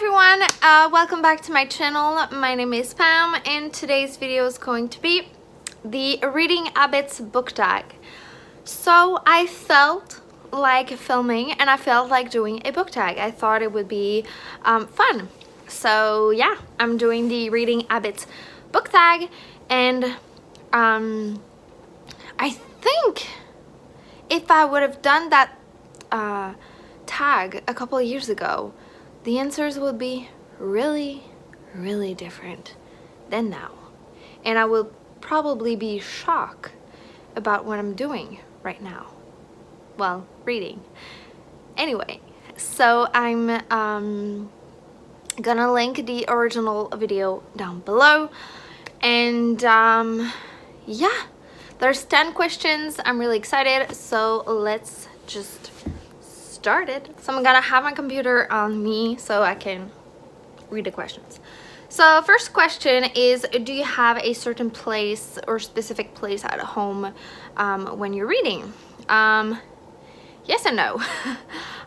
everyone, welcome back to my channel. My name is Pam and today's video is going to be the Reading Habits book tag. So I felt like filming and I felt like doing a book tag. I thought it would be fun. So yeah, I'm doing the Reading Habits book tag, and I think if I would have done that tag a couple of years ago, the answers would be really different than now, and I will probably be shocked about what I'm doing right now. Well, reading. Anyway, so I'm gonna link the original video down below, and yeah, there's 10 questions. I'm really excited, so let's just started. So I'm gonna have my computer on me so I can read the questions. So first question is, do you have a certain place or specific place at home when you're reading? Yes and no.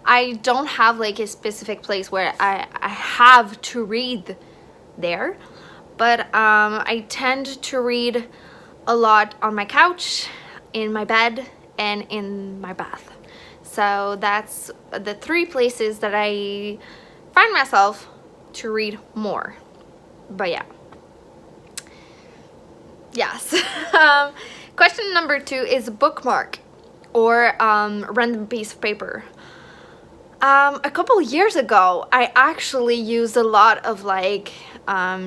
I don't have like a specific place where I have to read there, but I tend to read a lot on my couch, in my bed, and in my bath. So that's the 3 places that I find myself to read more. But yeah. Yes. Question number 2 is bookmark or random piece of paper. A couple years ago, I actually used a lot of like a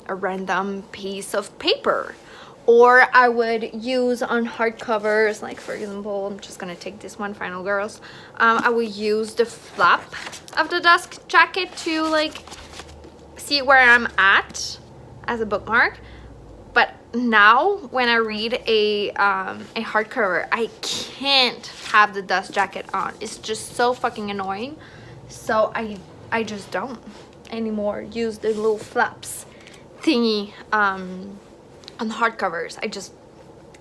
random piece of paper. Or I would use on hardcovers, like for example, I'm just gonna take this one, Final Girls. I would use the flap of the desk jacket to like see where I'm at as a bookmark. But now when I read a hardcover, I can't have the dust jacket on. It's just so fucking annoying. So I just don't anymore use the little flaps thingy on hardcovers.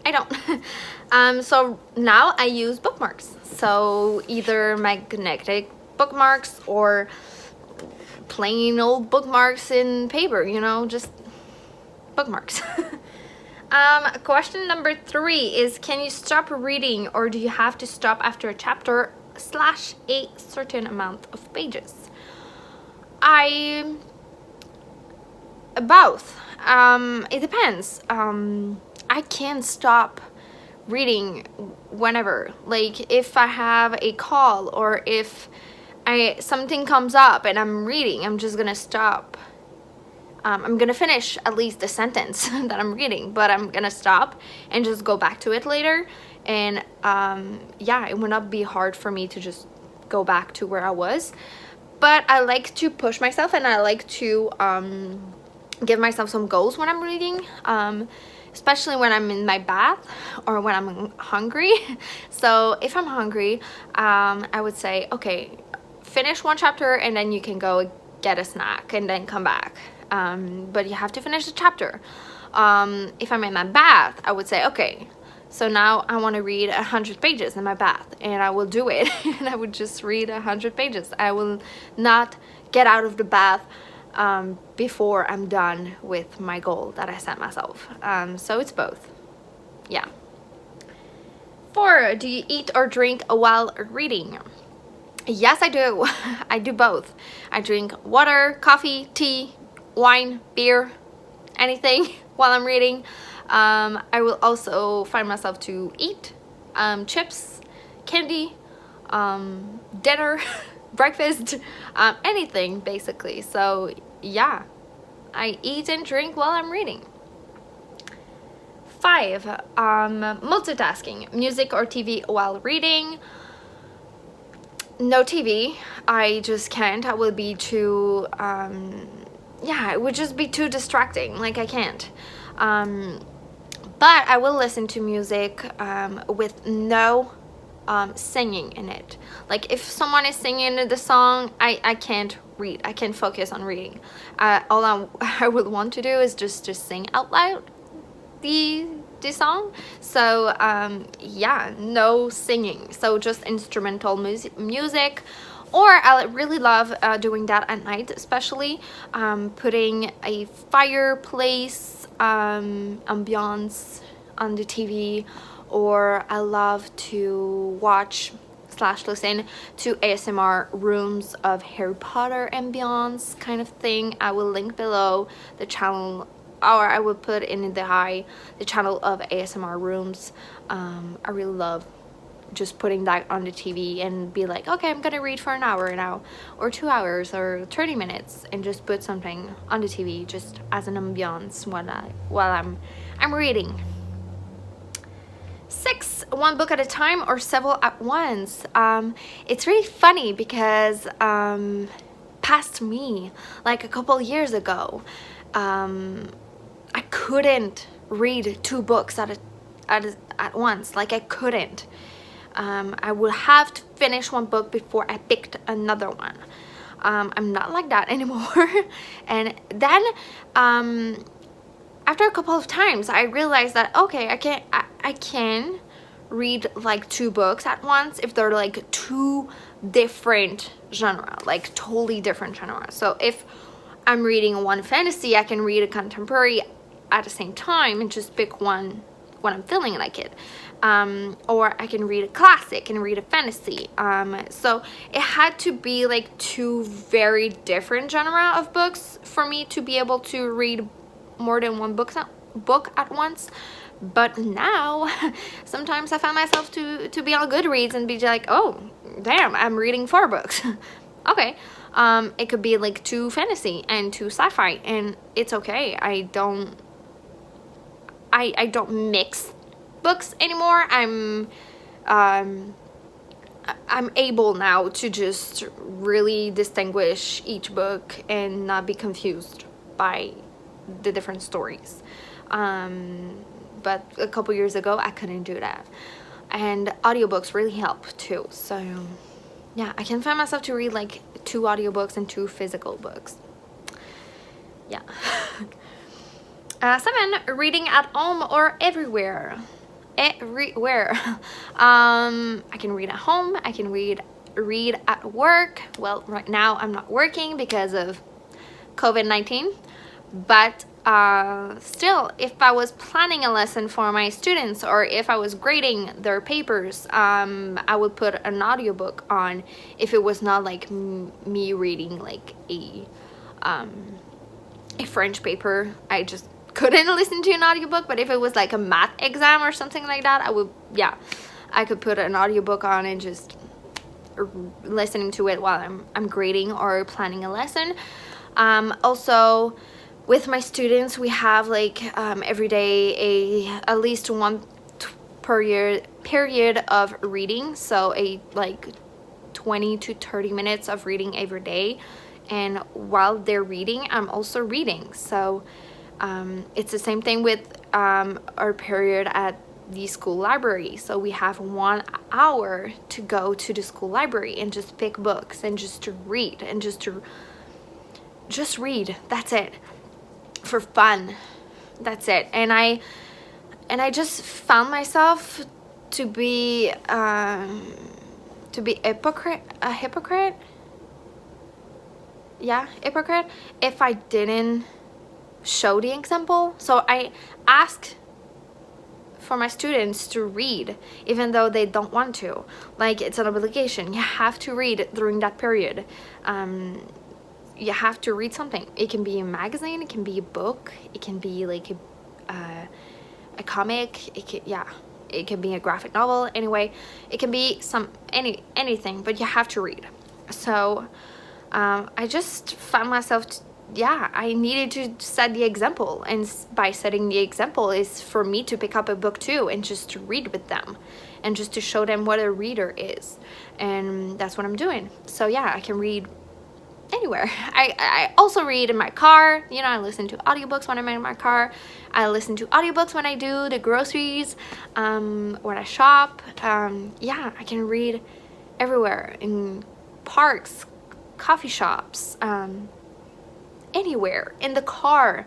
I don't. So now I use bookmarks. So either magnetic bookmarks or plain old bookmarks in paper, you know, just bookmarks. Question number 3 is, can you stop reading or do you have to stop after a chapter / a certain amount of pages? Both. It depends. I can stop reading whenever. Like if I have a call or if something comes up and I'm reading, I'm just gonna stop. I'm gonna finish at least the sentence that I'm reading, but I'm gonna stop and just go back to it later. And yeah, it would not be hard for me to just go back to where I was. But I like to push myself, and I like to give myself some goals when I'm reading, especially when I'm in my bath or when I'm hungry. So if I'm hungry, I would say, okay, finish 1 chapter and then you can go get a snack and then come back. But you have to finish the chapter. If I'm in my bath, I would say, okay, so now I want to read 100 pages in my bath, and I will do it. And I would just read 100 pages. I will not get out of the bath before I'm done with my goal that I set myself. So it's both. Yeah. 4, do you eat or drink while reading? Yes, I do. I do both. I drink water, coffee, tea, wine, beer, anything while I'm reading. I will also find myself to eat chips, candy, dinner, breakfast, anything basically. So yeah, I eat and drink while I'm reading. 5, multitasking, music or TV while reading. No TV. I just can't. I will be too yeah, it would just be too distracting. Like I can't. But I will listen to music with no singing in it. Like if someone is singing the song, I can't read. I can't focus on reading. All I would want to do is just sing out loud the song. So yeah, no singing. So just instrumental music Or I really love doing that at night, especially putting a fireplace ambiance on the TV, or I love to watch / listen to ASMR rooms of Harry Potter ambiance kind of thing. I will link below the channel, or I will put in the channel of ASMR rooms. I really love just putting that on the TV and be like, okay, I'm gonna read for an hour now, or 2 hours, or 30 minutes, and just put something on the TV just as an ambiance while I'm reading. 6, one book at a time or several at once. It's really funny because past me, like a couple years ago, I couldn't read 2 books at once. Like, I couldn't. I would have to finish one book before I picked another one. I'm not like that anymore. And then after a couple of times, I realized that, okay, I can read like 2 books at once if they're like 2 different genre, like totally different genre. So if I'm reading one fantasy, I can read a contemporary at the same time and just pick one when I'm feeling like it. Or I can read a classic and read a fantasy. So it had to be like 2 very different genre of books for me to be able to read more than one book at once. But now sometimes I find myself to be on Goodreads and be like, oh damn, I'm reading 4 books. Okay. It could be like 2 fantasy and 2 sci-fi, and it's okay. I don't mix books anymore. I'm able now to just really distinguish each book and not be confused by the different stories. But a couple years ago I couldn't do that, and audiobooks really help too. So yeah, I can find myself to read like 2 audiobooks and 2 physical books. Yeah. 7, reading at home or everywhere. Everywhere. I can read at home. I can read at work. Well, right now I'm not working because of COVID-19, but still, if I was planning a lesson for my students, or if I was grading their papers, I would put an audiobook on if it was not like me reading like a French paper. I just couldn't listen to an audiobook. But if it was like a math exam or something like that, I could put an audiobook on and just listening to it while I'm grading or planning a lesson. Also, with my students, we have like every day at least 1 period of reading, so like 20 to 30 minutes of reading every day. And while they're reading, I'm also reading. So it's the same thing with our period at the school library. So we have 1 hour to go to the school library and just pick books and just to read and just read. That's it. For fun. That's it. And I just found myself to be a hypocrite. Yeah, hypocrite if I didn't show the example. So I ask for my students to read even though they don't want to. Like, it's an obligation. You have to read during that period. You have to read something. It can be a magazine, it can be a book, it can be like a comic, it can be a graphic novel. Anyway, it can be anything, but you have to read. So I just found myself I needed to set the example, and by setting the example is for me to pick up a book too and just to read with them and just to show them what a reader is. And that's what I'm doing. So yeah, I can read anywhere. I also read in my car. You know, I listen to audiobooks when I'm in my car. I listen to audiobooks when I do the groceries, when I shop. Yeah, I can read everywhere, in parks, coffee shops, anywhere, in the car.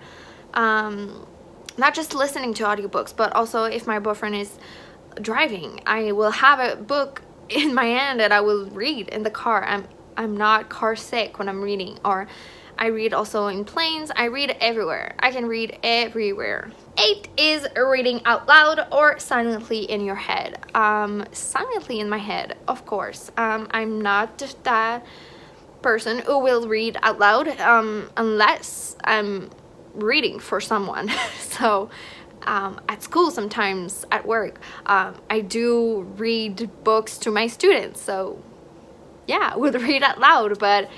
Not just listening to audiobooks, but also if my boyfriend is driving, I will have a book in my hand and I will read in the car. I'm not car sick when I'm reading. Or I read also in planes. I read everywhere. I can read everywhere. 8 is reading out loud or silently in your head. Silently in my head, of course. I'm not that person who will read out loud unless I'm reading for someone. So at school, sometimes at work, I do read books to my students. So yeah, I would read out loud, but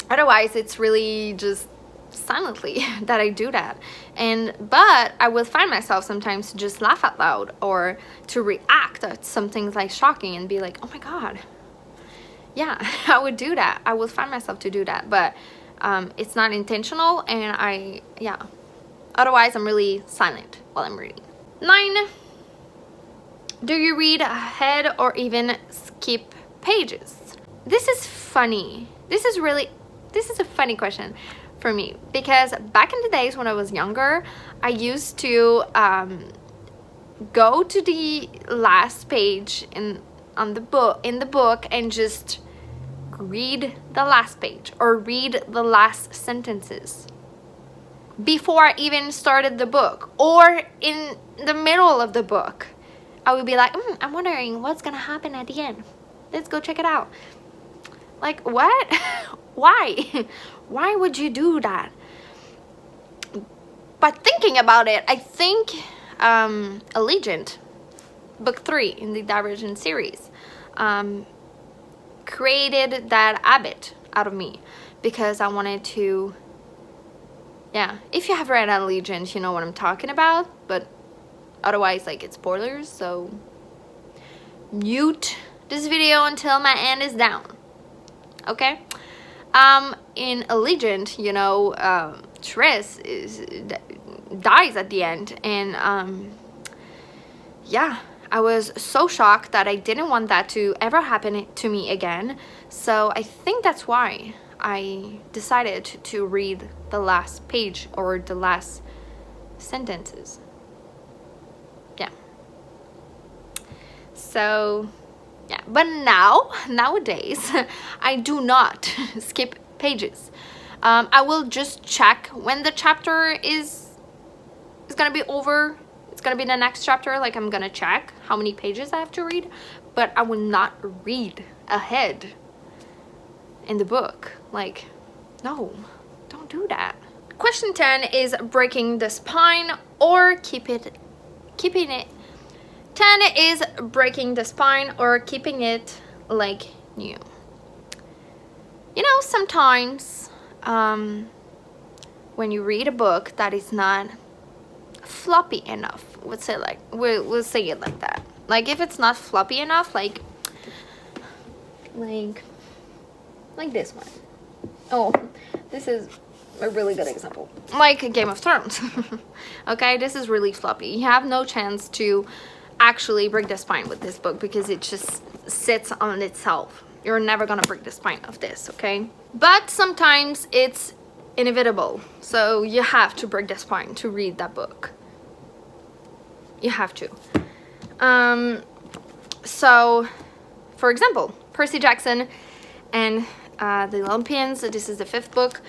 otherwise it's really just silently that I do that. But I will find myself sometimes to just laugh out loud or to react at something like shocking and be like, oh my god, yeah, I would do that. I will find myself to do that, but it's not intentional, and otherwise I'm really silent while I'm reading. 9, do you read ahead or even skip pages? This is funny. This is a funny question for me, because back in the days when I was younger, I used to go to the last page in the book and just read the last page or read the last sentences before I even started the book, or in the middle of the book. I would be like, I'm wondering what's gonna happen at the end. Let's go check it out. Like, what? Why? Why would you do that? But thinking about it, I think Allegiant, book 3 in the Divergent series, created that habit out of me, because I wanted to, yeah, if you have read Allegiant, you know what I'm talking about, but otherwise, like, it's spoilers, so mute this video until my end is down, okay? In Allegiant, you know, Triss dies at the end, and yeah, I was so shocked that I didn't want that to ever happen to me again. So I think that's why I decided to read the last page or the last sentences. Yeah. So yeah, but nowadays I do not skip pages. I will just check when the chapter is gonna be over. It's gonna be the next chapter. Like, I'm gonna check how many pages I have to read, but I will not read ahead in the book. Like, no, don't do that. Question 10 is breaking the spine or keeping it. 10 is breaking the spine or keeping it like new. You know, sometimes when you read a book that is not floppy enough, we'll say it like that. Like, if it's not floppy enough, like this one. Oh, this is a really good example. Like Game of Thrones. Okay, this is really floppy. You have no chance to actually break the spine with this book because it just sits on itself. You're never gonna break the spine of this, okay? But sometimes it's inevitable, so you have to break the spine to read that book. You have to. So, for example, Percy Jackson and the Olympians, this is the 5th book.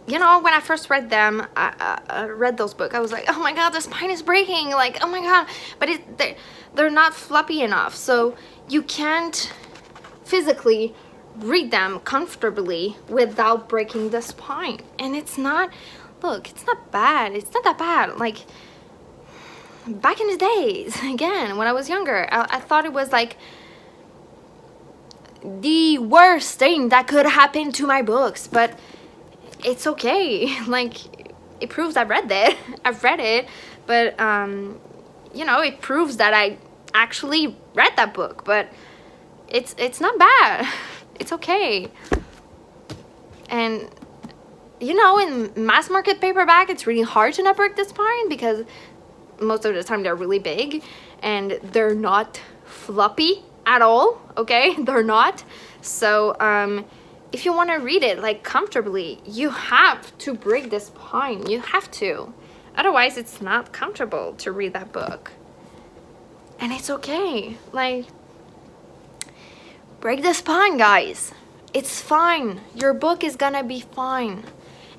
You know, when I first read them, I read those books, I was like, oh my god, the spine is breaking, like, oh my god. But they're not floppy enough, so you can't physically read them comfortably without breaking the spine. And it's not, look, it's not bad. It's not that bad. Like, back in the days, again, when I was younger, I thought it was like the worst thing that could happen to my books, but it's okay. Like, it proves I've read it. I've read it, but you know, it proves that I actually read that book. But it's not bad. It's okay. And you know, in mass market paperback, it's really hard to not break the spine because most of the time they're really big and they're not floppy at all. Okay, they're not. So if you want to read it like comfortably, you have to break the spine. You have to, otherwise it's not comfortable to read that book. And it's okay. Like, break the spine, guys. It's fine. Your book is gonna be fine.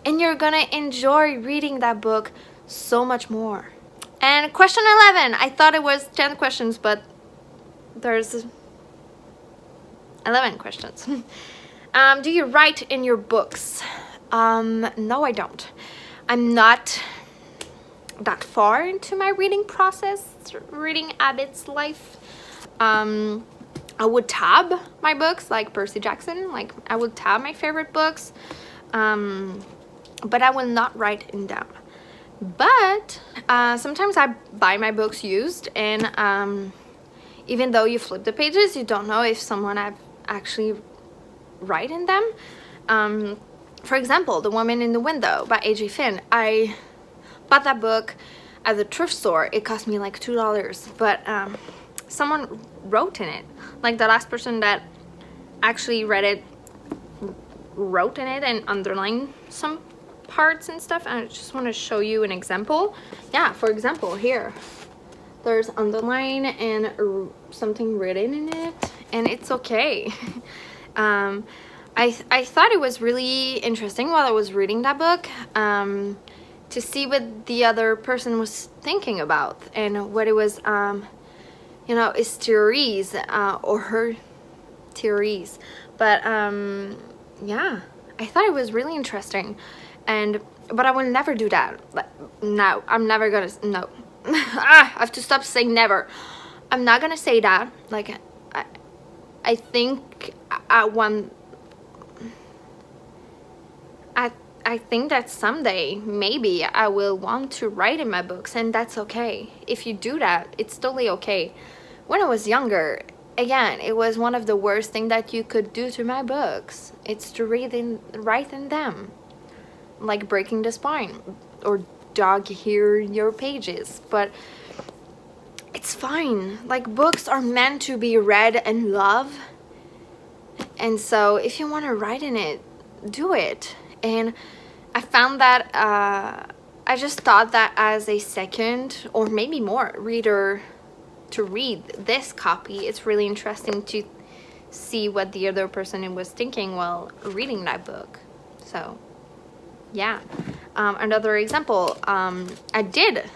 And you're gonna enjoy reading that book so much more. And question 11. I thought it was 10 questions, but there's 11 questions. Do you write in your books? No, I don't. I'm not that far into my reading process, reading habits life. I would tab my books like Percy Jackson, like I would tab my favorite books, but I will not write in them. But sometimes I buy my books used, and even though you flip the pages, you don't know if someone have actually write in them. For example, The Woman in the Window by A.J. Finn. I bought that book at the thrift store. It cost me like $2, but someone wrote in it. Like the last person that actually read it wrote in it and underlined some parts and stuff. I just want to show you an example. Yeah, for example, here there's underline and something written in it, and it's okay. I thought it was really interesting while I was reading that book, to see what the other person was thinking about and what it was, you know, his theories, or her theories. But yeah, I thought it was really interesting, but I will never do that. No, I'm never gonna. No, I have to stop saying never. I'm not gonna say that. Like, I think I think that someday maybe I will want to write in my books, and that's okay. If you do that, it's totally okay. When I was younger, again, it was one of the worst things that you could do to my books. It's to write in them, like breaking the spine or dog ear your pages. But it's fine. Like, books are meant to be read and loved, and so if you want to write in it, do it. And I found that I just thought that as a second or maybe more reader to read this copy, it's really interesting to see what the other person was thinking while reading that book. So yeah, another example, I did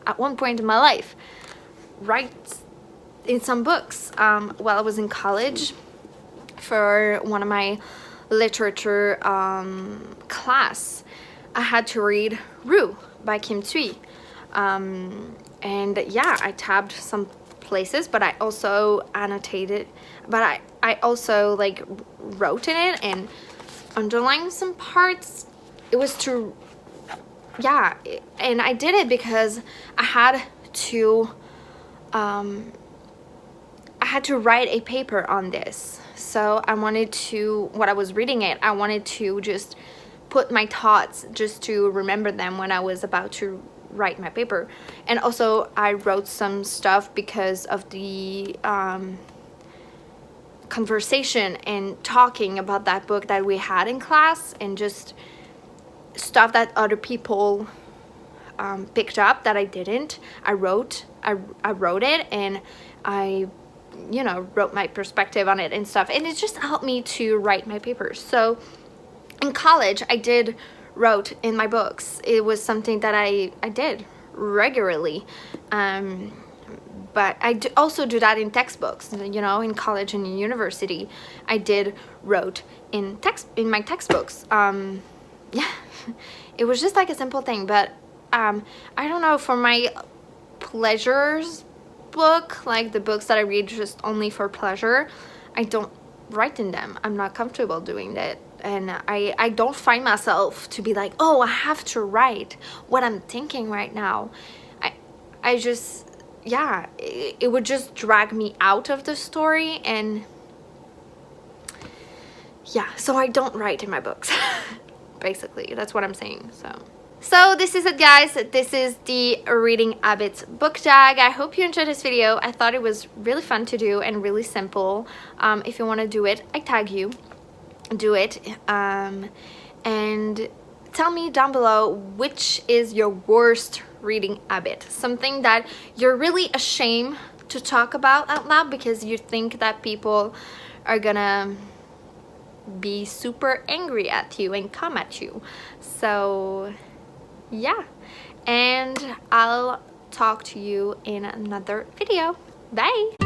at one point in my life write in some books while I was in college for one of my literature class. I had to read Rue by Kim Thuy, and yeah, I tabbed some places, but I also annotated, but I also like wrote in it and underlined some parts. It was to, yeah, and I did it because I had to write a paper on this. So I wanted to, when I was reading it, I wanted to just put my thoughts, just to remember them when I was about to write my paper. And also I wrote some stuff because of the conversation and talking about that book that we had in class, and just stuff that other people picked up that I didn't. I wrote it, and I, you know, wrote my perspective on it and stuff, and it just helped me to write my papers. So in college, I did wrote in my books. It was something that I did regularly, but I also do that in textbooks. You know, in college and in university, I did wrote in my textbooks. Yeah, it was just like a simple thing. But I don't know, for my pleasures book, like the books that I read just only for pleasure, I don't write in them. I'm not comfortable doing that, and I don't find myself to be like, oh, I have to write what I'm thinking right now. I just, yeah, it would just drag me out of the story, and yeah, so I don't write in my books. Basically, that's what I'm saying. So this is it, guys. This is the Reading Habits book tag. I hope you enjoyed this video. I thought it was really fun to do and really simple. If you want to do it, I tag you. Do it. And tell me down below which is your worst reading habit. Something that you're really ashamed to talk about out loud because you think that people are gonna be super angry at you and come at you. So yeah, and I'll talk to you in another video. Bye.